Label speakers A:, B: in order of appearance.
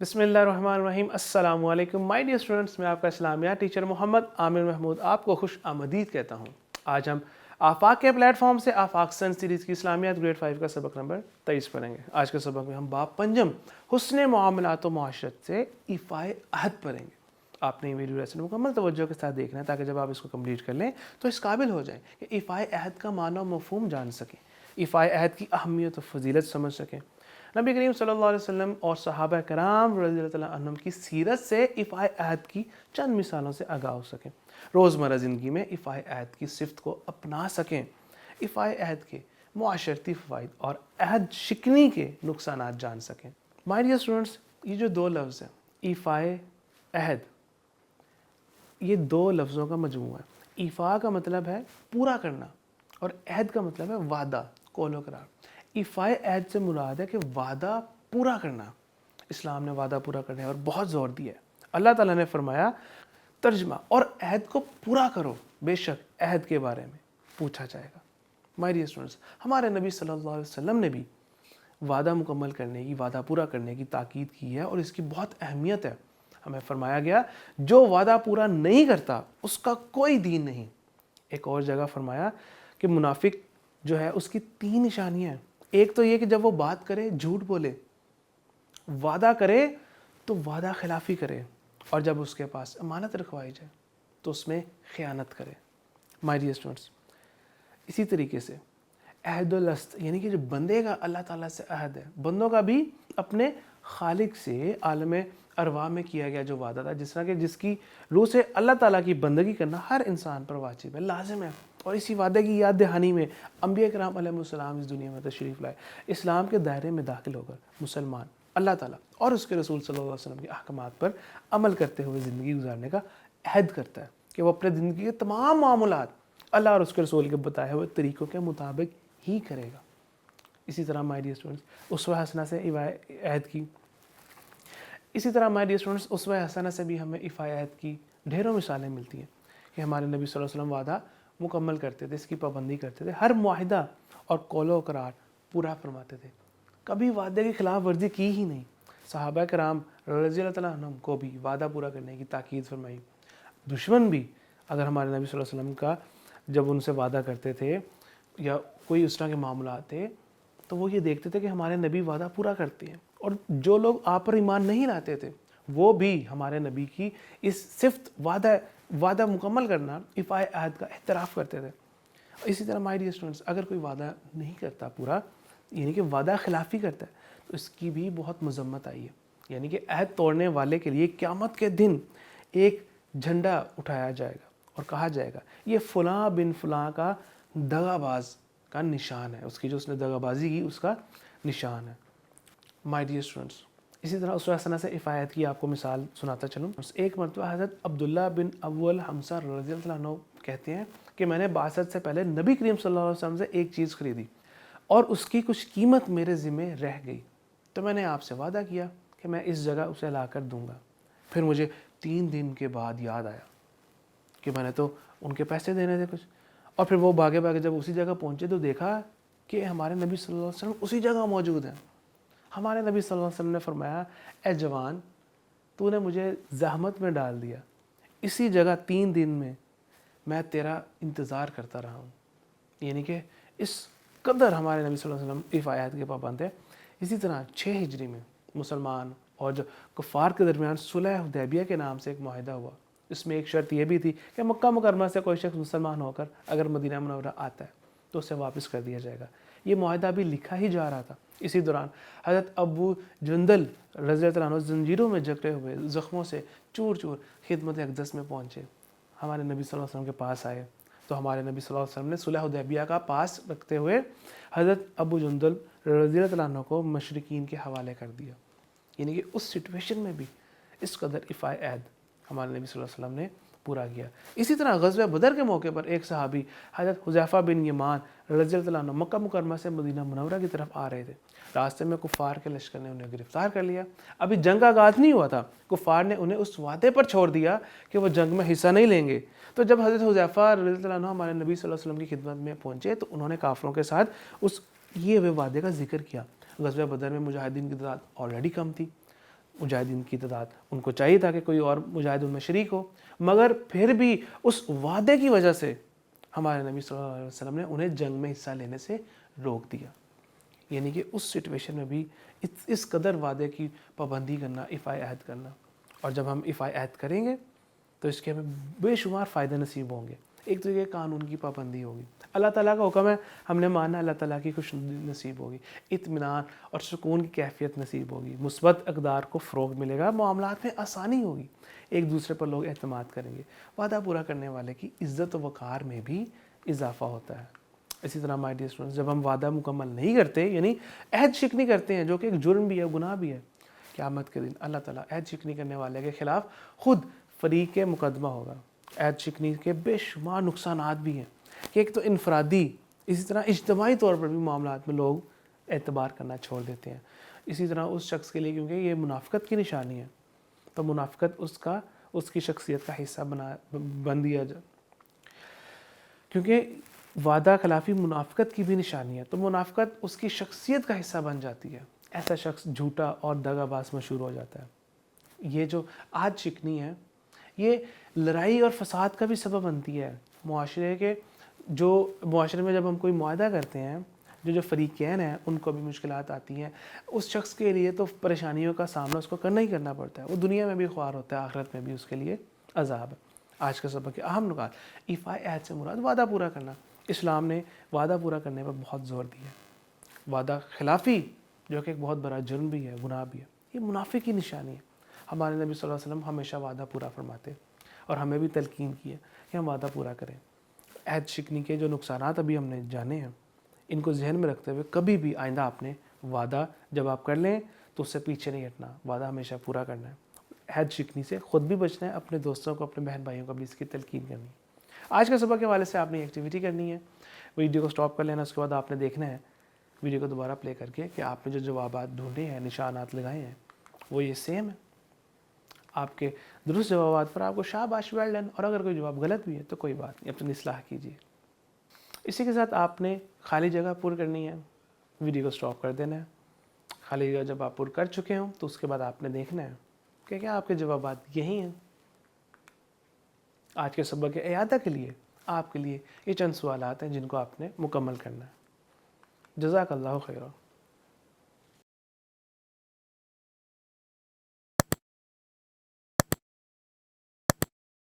A: بسم اللہ الرحمن الرحیم۔ السلام علیکم مائی ڈیئر اسٹوڈنٹس، میں آپ کا اسلامیات ٹیچر محمد عامر محمود آپ کو خوش آمدید کہتا ہوں۔ آج ہم آفاق کے پلیٹ فارم سے آفاق سن سیریز کی اسلامیات گریڈ 5 کا سبق نمبر 23 پڑھیں گے۔ آج کے سبق میں ہم باب پنجم حسن معاملات و معاشرت سے ایفائے عہد پڑھیں گے۔ آپ نے یہ ویڈیو لیسن مکمل توجہ کے ساتھ دیکھنا ہے تاکہ جب آپ اس کو کمپلیٹ کر لیں تو اس قابل ہو جائیں کہ ایفائے عہد کا معنی و مفہوم جان سکیں، ایفائے عہد کی اہمیت و فضیلت سمجھ سکیں، نبی کریم صلی اللہ علیہ وسلم اور صحابہ کرام رضی اللہ تعالیٰ عنہم کی سیرت سے ایفائے عہد کی چند مثالوں سے آگاہ ہو سکیں، روزمرہ زندگی میں ایفائے عہد کی صفت کو اپنا سکیں، ایفائے عہد کے معاشرتی فوائد اور عہد شکنی کے نقصانات جان سکیں۔ مائی ڈیئر اسٹوڈنٹس، یہ جو دو لفظ ہیں ایفائے عہد، یہ دو لفظوں کا مجموعہ ہے۔ ایفا کا مطلب ہے پورا کرنا اور عہد کا مطلب ہے وعدہ، قول و قرار۔ ایفائے عہد سے مراد ہے کہ وعدہ پورا کرنا۔ اسلام نے وعدہ پورا کرنے اور بہت زور دیا ہے۔ اللہ تعالیٰ نے فرمایا ترجمہ اور عہد کو پورا کرو، بے شک عہد کے بارے میں پوچھا جائے گا۔ مائی ڈیئر اسٹوڈنٹس، ہمارے نبی صلی اللہ علیہ وسلم نے بھی وعدہ مکمل کرنے کی، وعدہ پورا کرنے کی تاکید کی ہے اور اس کی بہت اہمیت ہے۔ ہمیں فرمایا گیا جو وعدہ پورا نہیں کرتا اس کا کوئی دین نہیں۔ ایک اور جگہ فرمایا کہ منافق جو ہے اس کی 3 نشانیاں ہیں۔ ایک تو یہ کہ جب وہ بات کرے جھوٹ بولے، وعدہ کرے تو وعدہ خلافی کرے، اور جب اس کے پاس امانت رکھوائی جائے تو اس میں خیانت کرے۔ مائی ڈیئر اسٹوڈنٹس، اسی طریقے سے عہد الست، یعنی کہ جو بندے کا اللہ تعالیٰ سے عہد ہے، بندوں کا بھی اپنے خالق سے عالم ارواح میں کیا گیا جو وعدہ تھا، جس طرح کہ جس کی روح سے اللہ تعالیٰ کی بندگی کرنا ہر انسان پر واجب ہے، لازم ہے۔ اور اسی وعدے کی یاد دہانی میں انبیاء کرام علیہ السلام اس دنیا میں تشریف لائے، اسلام کے دائرے میں داخل ہو کر مسلمان اللہ تعالیٰ اور اس کے رسول صلی اللہ علیہ وسلم کے احکامات پر عمل کرتے ہوئے زندگی گزارنے کا عہد کرتا ہے کہ وہ اپنے زندگی کے تمام معاملات اللہ اور اس کے رسول کے بتائے ہوئے طریقوں کے مطابق ہی کرے گا۔ اسی طرح مائی ڈیئر اسٹوڈنٹس اسوہ حسنہ سے ایفائے عہد کی، اسی طرح مائی ڈیئر اسٹوڈنٹس اسوہ حسنہ سے بھی ہمیں ایفائے عہد کی ڈھیروں مثالیں ملتی ہیں کہ ہمارے نبی صلی اللہ علیہ وسلم وعدہ مکمل کرتے تھے، اس کی پابندی کرتے تھے، ہر معاہدہ اور قول و قرار پورا فرماتے تھے، کبھی وعدے کی خلاف ورزی کی ہی نہیں۔ صحابہ کرام رضی اللہ تعالیٰ عنہم کو بھی وعدہ پورا کرنے کی تاکید فرمائی۔ دشمن بھی اگر ہمارے نبی صلی اللہ علیہ وسلم کا جب ان سے وعدہ کرتے تھے یا کوئی اس طرح کے معاملات تھے تو وہ یہ دیکھتے تھے کہ ہمارے نبی وعدہ پورا کرتے ہیں، اور جو لوگ آپ پر ایمان نہیں لاتے تھے وہ بھی ہمارے نبی کی اس صفت وعدہ مکمل کرنا، ایفائے عہد کا اعتراف کرتے تھے۔ اسی طرح مائی ڈیئر اسٹوڈنٹس، اگر کوئی وعدہ نہیں کرتا پورا، یعنی کہ وعدہ خلافی کرتا ہے، تو اس کی بھی بہت مذمت آئی ہے، یعنی کہ عہد توڑنے والے کے لیے قیامت کے دن ایک جھنڈا اٹھایا جائے گا اور کہا جائے گا یہ فلاں بن فلاں کا دغا باز کا نشان ہے، اس کی جو اس نے دغا بازی کی اس کا نشان ہے۔ مائی ڈیئر اسٹوڈنٹس، اسی طرح اسوہ حسنہ سے ایفائے عہد کی آپ کو مثال سناتا چلوں۔ ایک مرتبہ حضرت عبداللہ بن اول حمزہ رضی اللہ عنہ کہتے ہیں کہ میں نے بعثت سے پہلے نبی کریم صلی اللہ علیہ وسلم سے ایک چیز خریدی اور اس کی کچھ قیمت میرے ذمے رہ گئی، تو میں نے آپ سے وعدہ کیا کہ میں اس جگہ اسے لا کر دوں گا۔ پھر مجھے 3 دن کے بعد یاد آیا کہ میں نے تو ان کے پیسے دینے تھے کچھ، اور پھر وہ بھاگے بھاگے جب اسی جگہ پہنچے تو دیکھا کہ ہمارے نبی صلی اللہ علیہ وسلم اسی جگہ موجود ہیں۔ ہمارے نبی صلی اللہ علیہ وسلم نے فرمایا اے جوان، تو نے مجھے زحمت میں ڈال دیا، اسی جگہ 3 دن میں تیرا انتظار کرتا رہا ہوں، یعنی کہ اس قدر ہمارے نبی صلی اللہ علیہ وسلم ایفائے عہد کے پابند ہے۔ اسی طرح 6 ہجری میں مسلمان اور جو کفار کے درمیان صلح حدیبیہ کے نام سے ایک معاہدہ ہوا، اس میں ایک شرط یہ بھی تھی کہ مکہ مکرمہ سے کوئی شخص مسلمان ہو کر اگر مدینہ منورہ آتا ہے تو اسے واپس کر دیا جائے گا۔ یہ معاہدہ بھی لکھا ہی جا رہا تھا۔ اسی دوران حضرت ابو جندل رضی اللہ عنہ زنجیروں میں جکڑے ہوئے زخموں سے چور چور خدمت اقدس میں پہنچے، ہمارے نبی صلی اللہ علیہ وسلم کے پاس آئے تو ہمارے نبی صلی اللہ علیہ وسلم نے صلح حدیبیہ کا پاس رکھتے ہوئے حضرت ابو جندل رضی اللہ عنہ کو مشرکین کے حوالے کر دیا، یعنی کہ اس سچویشن میں بھی اس قدر ایفائے عہد ہمارے نبی صلی اللہ علیہ وسلم نے پورا کیا۔ اسی طرح غزوہ بدر کے موقع پر ایک صحابی حضرت حذیفہ بن یمان رضی اللہ عنہ مکہ مکرمہ سے مدینہ منورہ کی طرف آ رہے تھے، راستے میں کفار کے لشکر نے انہیں گرفتار کر لیا۔ ابھی جنگ کا آغاز نہیں ہوا تھا، کفار نے انہیں اس وعدے پر چھوڑ دیا کہ وہ جنگ میں حصہ نہیں لیں گے۔ تو جب حضرت حذیفہ رضی اللہ عنہ ہمارے نبی صلی اللہ علیہ وسلم کی خدمت میں پہنچے تو انہوں نے کافروں کے ساتھ اس یہ ہوئے وعدے کا ذکر کیا۔ غزوہ بدر میں مجاہدین کی تعداد آلریڈی کم تھی، مجاہدین کی تعداد، ان کو چاہیے تھا کہ کوئی اور مجاہد ان میں شریک ہو، مگر پھر بھی اس وعدے کی وجہ سے ہمارے نبی صلی اللہ علیہ وسلم نے انہیں جنگ میں حصہ لینے سے روک دیا. یعنی کہ اس سچویشن میں بھی اس قدر وعدے کی پابندی کرنا، ایفائے عہد کرنا. اور جب ہم ایفائے عہد کریں گے تو اس کے ہمیں بے شمار فائدے نصیب ہوں گے. ایک تو یہ قانون کی پابندی ہوگی، اللہ تعالیٰ کا حکم ہے ہم نے مانا، اللہ تعالیٰ کی خوش نصیب ہوگی، اطمینان اور سکون کی کیفیت نصیب ہوگی، مثبت اقدار کو فروغ ملے گا، معاملات میں آسانی ہوگی، ایک دوسرے پر لوگ اعتماد کریں گے، وعدہ پورا کرنے والے کی عزت و وقار میں بھی اضافہ ہوتا ہے. اسی طرح مائی ڈیئر اسٹوڈنٹس، جب ہم وعدہ مکمل نہیں کرتے، یعنی عہد شکنی کرتے ہیں، جو کہ ایک جرم بھی ہے، گناہ بھی ہے، قیامت کے دن اللہ تعالیٰ عہد شکنی کرنے والے کے خلاف خود فریق مقدمہ ہوگا. عہد شکنی کے بے شمار نقصانات بھی ہیں کہ ایک تو انفرادی، اسی طرح اجتماعی طور پر بھی معاملات میں لوگ اعتبار کرنا چھوڑ دیتے ہیں. اسی طرح اس شخص کے لیے، کیونکہ یہ منافقت کی نشانی ہے، تو منافقت اس کی شخصیت کا حصہ بن دیا جائے، کیونکہ وعدہ خلافی منافقت کی بھی نشانی ہے، تو منافقت اس کی شخصیت کا حصہ بن جاتی ہے. ایسا شخص جھوٹا اور دغا باز مشہور ہو جاتا ہے. یہ جو عہد شکنی ہے، یہ لڑائی اور فساد کا بھی سبب بنتی ہے. معاشرے میں جب ہم کوئی معاہدہ کرتے ہیں، جو فریقین ہیں ان کو بھی مشکلات آتی ہیں. اس شخص کے لیے تو پریشانیوں کا سامنا اس کو کرنا ہی کرنا پڑتا ہے. وہ دنیا میں بھی خوار ہوتا ہے، آخرت میں بھی اس کے لیے عذاب ہے. آج کا سبق کے اہم نکات: ایفائے عہد سے مراد وعدہ پورا کرنا. اسلام نے وعدہ پورا کرنے پر بہت زور دیا ہے. وعدہ خلافی، جو کہ ایک بہت بڑا جرم بھی ہے، گناہ بھی ہے، یہ منافق کی نشانی ہے. ہمارے نبی صلی اللہ علیہ وسلم ہمیشہ وعدہ پورا فرماتے اور ہمیں بھی تلقین کی ہے کہ ہم وعدہ پورا کریں. عہد شکنی کے جو نقصانات ابھی ہم نے جانے ہیں، ان کو ذہن میں رکھتے ہوئے کبھی بھی آئندہ آپ نے وعدہ جب آپ کر لیں تو اس سے پیچھے نہیں ہٹنا، وعدہ ہمیشہ پورا کرنا ہے. عہد شکنی سے خود بھی بچنا ہے، اپنے دوستوں کو، اپنے بہن بھائیوں کو بھی اس کی تلقین کرنی ہے. آج کے سبق کے حوالے سے آپ نے ایکٹیویٹی کرنی ہے. ویڈیو کو سٹاپ کر لینا، اس کے بعد آپ نے دیکھنا ہے ویڈیو کو دوبارہ پلے کر کے کہ آپ نے جو جوابات ڈھونڈے ہیں، نشانات لگائے ہیں، وہ یہ سیم ہے. آپ کے درست جوابات پر آپ کو شاباش، ویل ڈن. اور اگر کوئی جواب غلط بھی ہے تو کوئی بات نہیں، اپنی اصلاح کیجیے. اسی کے ساتھ آپ نے خالی جگہ پر کرنی ہے. ویڈیو کو سٹاپ کر دینا ہے. خالی جگہ جب آپ پر کر چکے ہوں تو اس کے بعد آپ نے دیکھنا ہے کہ کیا آپ کے جوابات یہی ہیں. آج کے سبق کے اعادہ کے لیے آپ کے لیے یہ چند سوالات ہیں جن کو آپ نے مکمل کرنا ہے. جزاک اللہ خیرہ.